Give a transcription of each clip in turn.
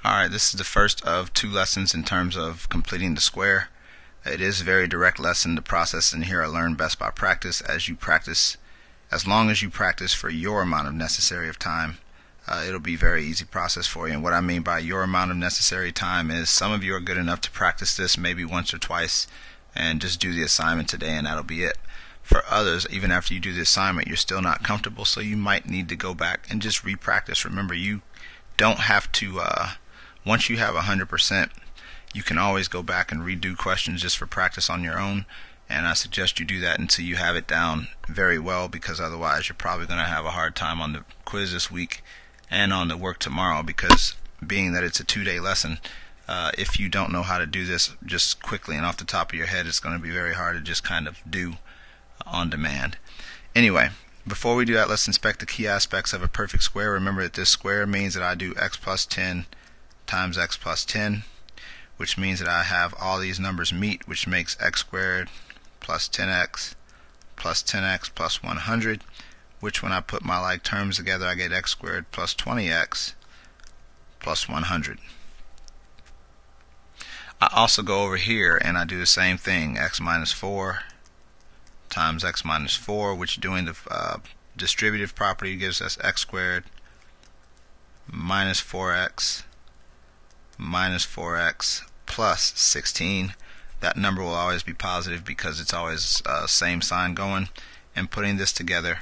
Alright, this is the first of two lessons in terms of completing the square. It is a very direct lesson. The process in here are learned best by practice. As long as you practice for your amount of necessary of time, it'll be a very easy process for you. And what I mean by your amount of necessary time is some of you are good enough to practice this maybe once or twice and just do the assignment today and that'll be it. For others, even after you do the assignment, you're still not comfortable, so you might need to go back and just re-practice. Remember, you don't have to once you have 100%, you can always go back and redo questions just for practice on your own, and I suggest you do that until you have it down very well, because otherwise you're probably going to have a hard time on the quiz this week and on the work tomorrow, because being that it's a 2-day lesson, if you don't know how to do this just quickly and off the top of your head, it's going to be very hard to just kind of do on demand. Anyway, before we do that, let's inspect the key aspects of a perfect square. Remember that this square means that I do x plus 10 times x plus 10, which means that I have all these numbers meet, which makes x squared plus 10x plus 10x plus 100, which when I put my like terms together, I get x squared plus 20x plus 100. I also go over here and I do the same thing, x minus 4 times x minus 4, which doing the distributive property gives us x squared minus 4x plus 16. That number will always be positive because it's always same sign going, and putting this together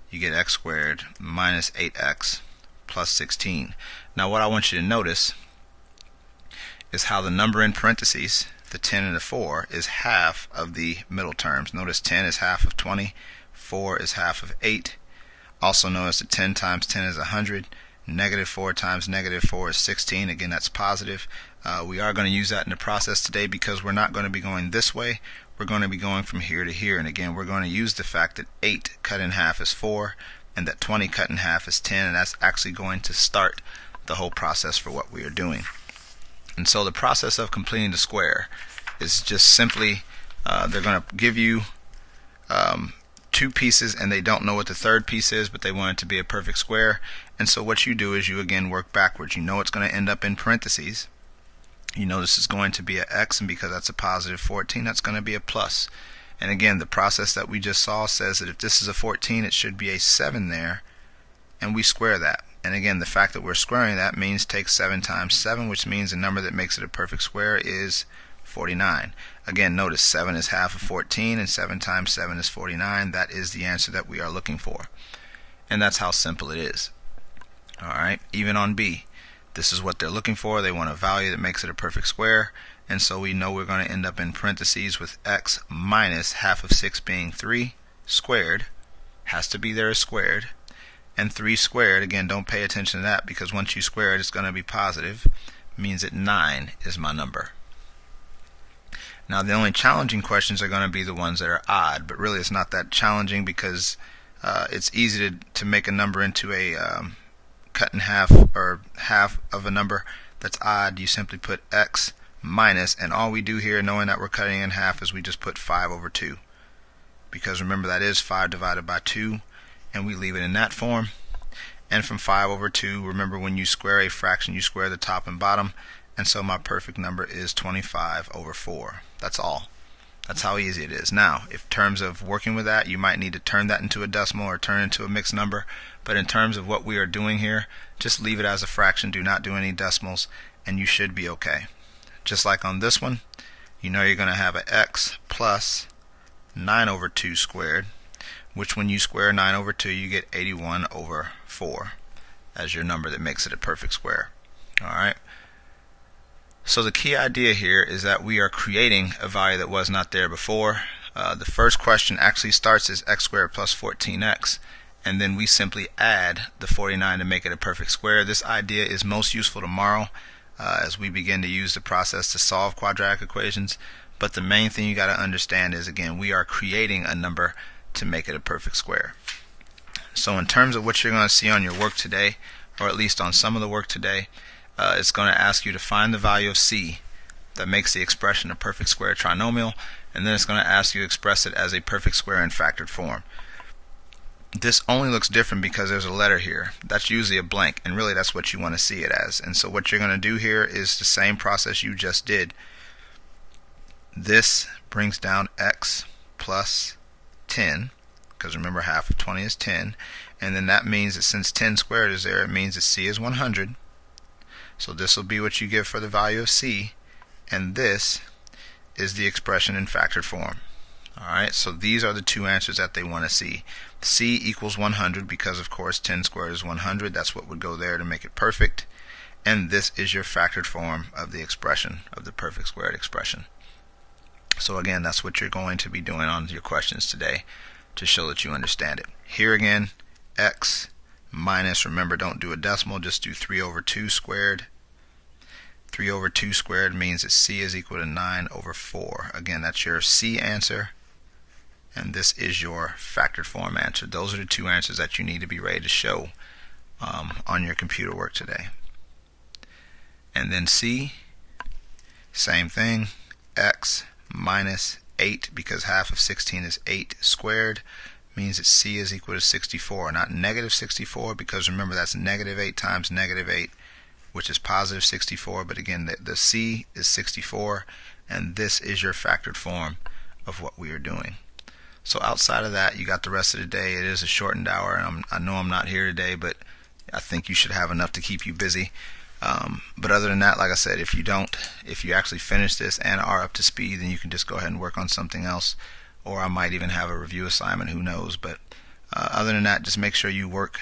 you get x squared minus 8x plus 16. Now what I want you to notice is how the number in parentheses, the 10 and the 4, is half of the middle terms. Notice 10 is half of 20, 4 is half of 8. Also notice that 10 times 10 is 100. Negative 4 times negative 4 is 16. Again, that's positive. We are going to use that in the process today because we're not going to be going this way. We're going to be going from here to here. And again, we're going to use the fact that 8 cut in half is 4 and that 20 cut in half is 10. And that's actually going to start the whole process for what we are doing. And so the process of completing the square is just simply they're going to give you two pieces and they don't know what the third piece is, but they want it to be a perfect square. And so what you do is you again work backwards. You know it's going to end up in parentheses. You know this is going to be a x, and because that's a positive 14, that's going to be a plus. And again, the process that we just saw says that if this is a 14, it should be a 7 there, and we square that. And again, the fact that we're squaring that means take 7 times 7, which means the number that makes it a perfect square is 49. Again, notice 7 is half of 14 and 7 times 7 is 49. That is the answer that we are looking for. And that's how simple it is. Alright, even on B, this is what they're looking for. They want a value that makes it a perfect square, and so we know we're going to end up in parentheses with x minus half of 6 being 3 squared, has to be there as squared, and 3 squared, again, don't pay attention to that because once you square it, it's going to be positive, means that 9 is my number. Now the only challenging questions are going to be the ones that are odd, but really it's not that challenging because it's easy to make a number into a cut in half, or half of a number that's odd. You simply put x minus, and all we do here, knowing that we're cutting in half, is we just put 5 over 2, because remember that is 5 divided by 2, and we leave it in that form. And from 5 over 2, remember when you square a fraction, you square the top and bottom, and so my perfect number is 25 over 4. That's all. That's how easy it is. Now, in terms of working with that, you might need to turn that into a decimal or turn it into a mixed number, but in terms of what we are doing here, just leave it as a fraction, do not do any decimals, and you should be okay. Just like on this one, you know you're going to have an x plus 9 over 2 squared, which when you square 9 over 2, you get 81 over 4 as your number that makes it a perfect square. Alright? So the key idea here is that we are creating a value that was not there before. The first question actually starts as x squared plus 14x, and then we simply add the 49 to make it a perfect square. This idea is most useful tomorrow as we begin to use the process to solve quadratic equations. But the main thing you got to understand is, again, we are creating a number to make it a perfect square. So in terms of what you're going to see on your work today, or at least on some of the work today, it's going to ask you to find the value of c that makes the expression a perfect square trinomial, and then it's going to ask you to express it as a perfect square in factored form. This only looks different because there's a letter here. That's usually a blank, and really that's what you want to see it as. And so what you're going to do here is the same process you just did. This brings down x plus 10, because remember half of 20 is 10, and then that means that since 10 squared is there, it means that c is 100. So this will be what you give for the value of c, and this is the expression in factored form. Alright, so these are the two answers that they want to see. C equals 100 because of course 10 squared is 100. That's what would go there to make it perfect. And this is your factored form of the expression, of the perfect squared expression. So again, that's what you're going to be doing on your questions today to show that you understand it. Here again, x minus, remember don't do a decimal, just do 3 over 2 squared. 3 over 2 squared means that c is equal to 9 over 4. Again, that's your c answer. And this is your factored form answer. Those are the two answers that you need to be ready to show on your computer work today. And then C, same thing, x minus 8, because half of 16 is 8 squared, means that C is equal to 64, not negative 64, because remember that's negative 8 times negative 8, which is positive 64, but again the C is 64, and this is your factored form of what we are doing. So outside of that, you got the rest of the day. It is a shortened hour, and I know I'm not here today, but I think you should have enough to keep you busy. But other than that, like I said, if you actually finish this and are up to speed, then you can just go ahead and work on something else, or I might even have a review assignment, who knows. But other than that, just make sure you work,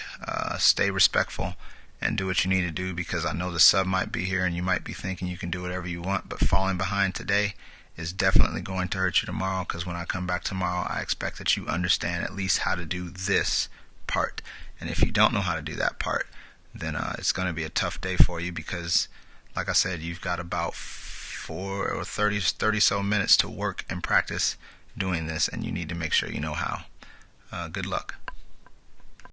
stay respectful, and do what you need to do, because I know the sub might be here and you might be thinking you can do whatever you want, but falling behind today is definitely going to hurt you tomorrow, because when I come back tomorrow, I expect that you understand at least how to do this part. And if you don't know how to do that part, then it's going to be a tough day for you, because like I said, you've got about 4 or 30 so minutes to work and practice doing this, and you need to make sure you know how. Good luck.